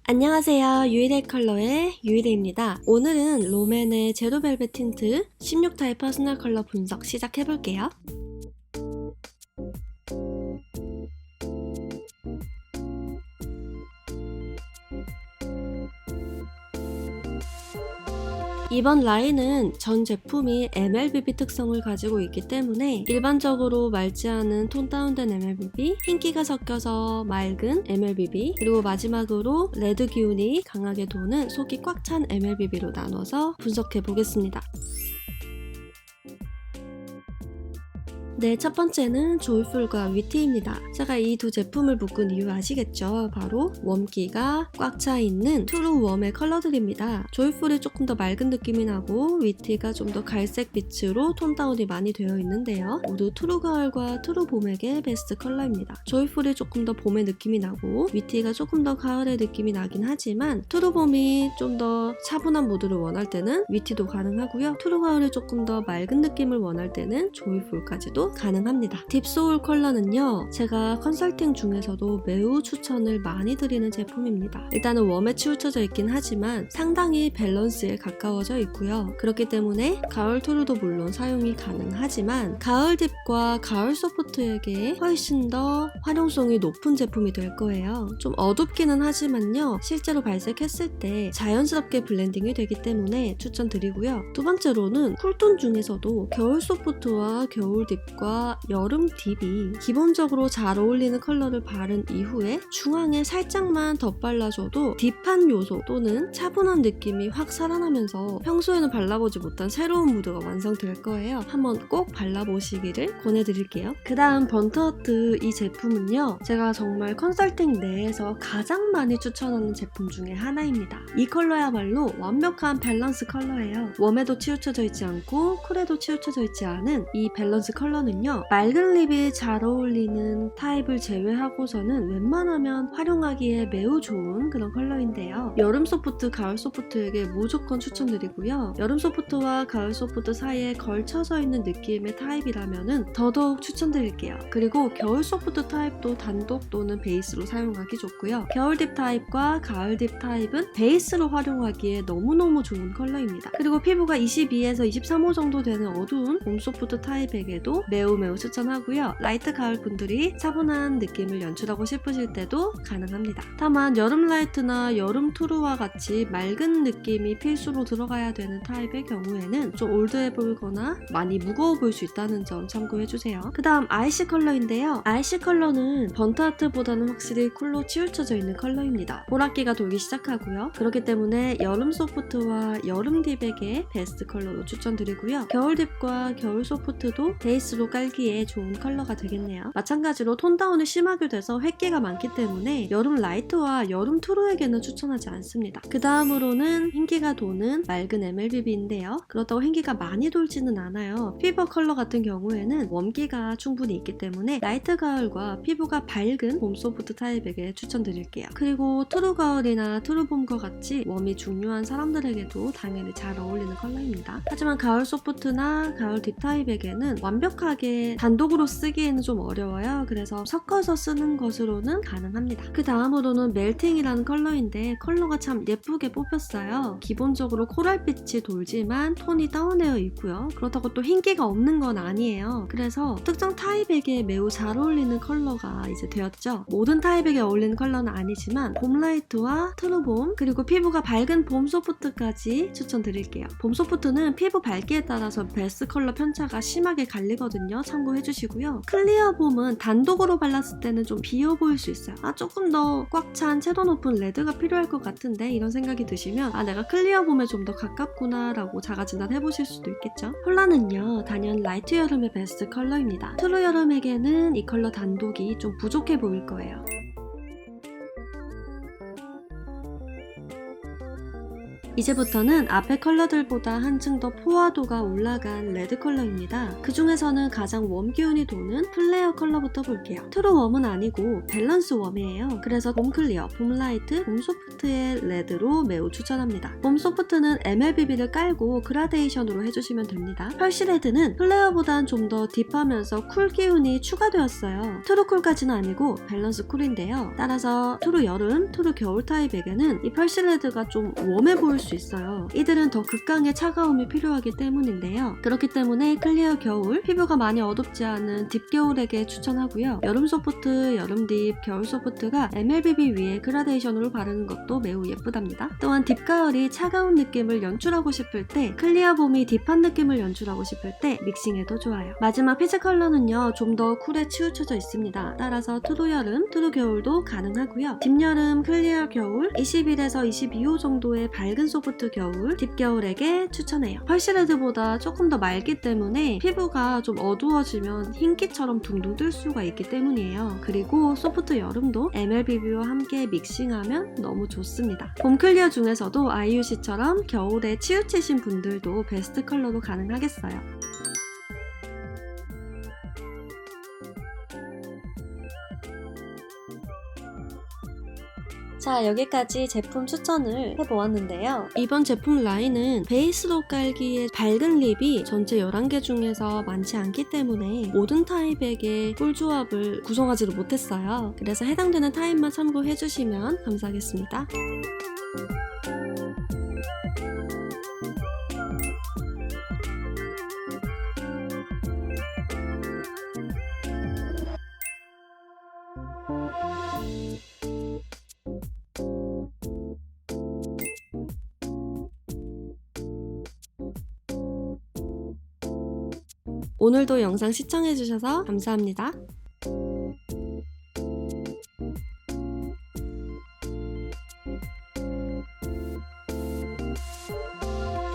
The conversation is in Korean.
안녕하세요. 유일의 컬러의 유일혜입니다. 오늘은 롬앤의 제로벨벳 틴트 16타입 퍼스널 컬러 분석 시작해볼게요. 이번 라인은 전 제품이 MLBB 특성을 가지고 있기 때문에 일반적으로 맑지 않은 톤 다운된 MLBB, 흰기가 섞여서 맑은 MLBB, 그리고 마지막으로 레드 기운이 강하게 도는 속이 꽉 찬 MLBB로 나눠서 분석해 보겠습니다. 네, 첫 번째는 조이풀과 위티입니다. 제가 이 두 제품을 묶은 이유 아시겠죠? 바로 웜기가 꽉 차 있는 트루 웜의 컬러들입니다. 조이풀이 조금 더 맑은 느낌이 나고 위티가 좀 더 갈색 빛으로 톤 다운이 많이 되어 있는데요. 모두 트루 가을과 트루 봄에게 베스트 컬러입니다. 조이풀이 조금 더 봄의 느낌이 나고 위티가 조금 더 가을의 느낌이 나긴 하지만 트루 봄이 좀 더 차분한 모드를 원할 때는 위티도 가능하고요. 트루 가을이 조금 더 맑은 느낌을 원할 때는 조이풀까지도 가능합니다. 딥소울 컬러는요, 제가 컨설팅 중에서도 매우 추천을 많이 드리는 제품입니다. 일단은 웜에 치우쳐져 있긴 하지만 상당히 밸런스에 가까워져 있고요. 그렇기 때문에 가을 토르도 물론 사용이 가능하지만 가을 딥과 가을 소프트에게 훨씬 더 활용성이 높은 제품이 될 거예요. 좀 어둡기는 하지만요, 실제로 발색했을 때 자연스럽게 블렌딩이 되기 때문에 추천드리고요. 두 번째로는 쿨톤 중에서도 겨울 소프트와 겨울 딥 과 여름 딥이 기본적으로 잘 어울리는 컬러를 바른 이후에 중앙에 살짝만 덧발라줘도 딥한 요소 또는 차분한 느낌이 확 살아나면서 평소에는 발라보지 못한 새로운 무드가 완성될 거예요. 한번 꼭 발라보시기를 권해드릴게요. 그 다음 번트허트 이 제품은요, 제가 정말 컨설팅 내에서 가장 많이 추천하는 제품 중에 하나입니다. 이 컬러야말로 완벽한 밸런스 컬러예요. 웜에도 치우쳐져 있지 않고 쿨에도 치우쳐져 있지 않은 이 밸런스 컬러는요, 맑은 립이 잘 어울리는 타입을 제외하고서는 웬만하면 활용하기에 매우 좋은 그런 컬러인데요. 여름 소프트, 가을 소프트에게 무조건 추천드리고요. 여름 소프트와 가을 소프트 사이에 걸쳐져 있는 느낌의 타입이라면 더더욱 추천드릴게요. 그리고 겨울 소프트 타입도 단독 또는 베이스로 사용하기 좋고요. 겨울 딥 타입과 가을 딥 타입은 베이스로 활용하기에 너무너무 좋은 컬러입니다. 그리고 피부가 22에서 23호 정도 되는 어두운 봄 소프트 타입에게도 매우 추천하고요. 라이트 가을 분들이 차분한 느낌을 연출하고 싶으실 때도 가능합니다. 다만 여름 라이트나 여름 투르와 같이 맑은 느낌이 필수로 들어가야 되는 타입의 경우에는 좀 올드해 보이거나 많이 무거워 보일 수 있다는 점 참고해주세요. 그 다음 아이시 컬러인데요. 아이시 컬러는 번트하트보다는 확실히 쿨로 치우쳐져 있는 컬러입니다. 보랏기가 돌기 시작하고요. 그렇기 때문에 여름 소프트와 여름 딥에게 베스트 컬러로 추천드리고요. 겨울 딥과 겨울 소프트도 베이스로 깔기에 좋은 컬러가 되겠네요. 마찬가지로 톤 다운이 심하게 돼서 획기가 많기 때문에 여름 라이트와 여름 투르에게는 추천하지 않습니다. 그 다음으로는 흰기가 도는 맑은 MLBB인데요. 그렇다고 흰기가 많이 돌지는 않아요. 피버 컬러 같은 경우에는 웜기가 충분히 있기 때문에 라이트 가을과 피부가 밝은 봄 소프트 타입에게 추천드릴게요. 그리고 트루 가을이나 트루 봄과 같이 웜이 중요한 사람들에게도 당연히 잘 어울리는 컬러입니다. 하지만 가을 소프트나 가을 딥 타입에게는 완벽하게 단독으로 쓰기에는 좀 어려워요. 그래서 섞어서 쓰는 것으로는 가능합니다. 그 다음으로는 멜팅이라는 컬러인데 컬러가 참 예쁘게 뽑혔어요. 기본적으로 코랄빛이 돌지만 톤이 다운되어 있고요. 그렇다고 또 흰기가 없는 건 아니에요. 그래서 특정 타입에게 매우 잘 어울리는 컬러가 이제 되었죠. 모든 타입에게 어울리는 컬러는 아니지만 봄 라이트와 트루봄, 그리고 피부가 밝은 봄 소프트까지 추천드릴게요. 봄 소프트는 피부 밝기에 따라서 베스트 컬러 편차가 심하게 갈리거든요. 참고해주시고요. 클리어 봄은 단독으로 발랐을 때는 좀 비어 보일 수 있어요. 조금 더 꽉 찬 채도 높은 레드가 필요할 것 같은데 이런 생각이 드시면 내가 클리어 봄에 좀 더 가깝구나 라고 자가진단 해보실 수도 있겠죠. 폴라는요, 단연 라이트 여름의 베스트 컬러입니다. 트루 여름에게는 이 컬러 단독이 좀 부족해 보일 거예요. 이제부터는 앞에 컬러들보다 한층 더 포화도가 올라간 레드 컬러입니다. 그 중에서는 가장 웜 기운이 도는 플레어 컬러부터 볼게요. 트루 웜은 아니고 밸런스 웜이에요. 그래서 봄 클리어, 봄 라이트, 봄 소프트의 레드로 매우 추천합니다. 봄 소프트는 MLBB를 깔고 그라데이션으로 해주시면 됩니다. 펄시 레드는 플레어보단 좀 더 딥하면서 쿨 기운이 추가되었어요. 트루 쿨까지는 아니고 밸런스 쿨인데요. 따라서 트루 여름, 트루 겨울 타입에게는 이 펄시 레드가 좀 웜해 보일 수 있어요. 이들은 더 극강의 차가움이 필요하기 때문인데요. 그렇기 때문에 클리어 겨울, 피부가 많이 어둡지 않은 딥 겨울에게 추천하고요. 여름 소프트, 여름 딥, 겨울 소프트가 MLBB 위에 그라데이션으로 바르는 것도 매우 예쁘답니다. 또한 딥 가을이 차가운 느낌을 연출하고 싶을 때, 클리어 봄이 딥한 느낌을 연출하고 싶을 때 믹싱해도 좋아요. 마지막 피치 컬러는요, 좀 더 쿨에 치우쳐져 있습니다. 따라서 트루 여름, 트루 겨울도 가능하고요. 딥 여름, 클리어 겨울, 21에서 22호 정도의 밝은 소프트 겨울, 딥 겨울에게 추천해요. 펄시 레드보다 조금 더 맑기 때문에 피부가 좀 어두워지면 흰기처럼 둥둥 뜰 수가 있기 때문이에요. 그리고 소프트 여름도 MLBB와 함께 믹싱하면 너무 좋습니다. 봄 클리어 중에서도 IUC처럼 겨울에 치우치신 분들도 베스트 컬러로 가능하겠어요. 자, 여기까지 제품 추천을 해보았는데요. 이번 제품 라인은 베이스로 깔기에 밝은 립이 전체 11개 중에서 많지 않기 때문에 모든 타입에게 꿀조합을 구성하지를 못했어요. 그래서 해당되는 타입만 참고해주시면 감사하겠습니다. 오늘도 영상 시청해주셔서 감사합니다.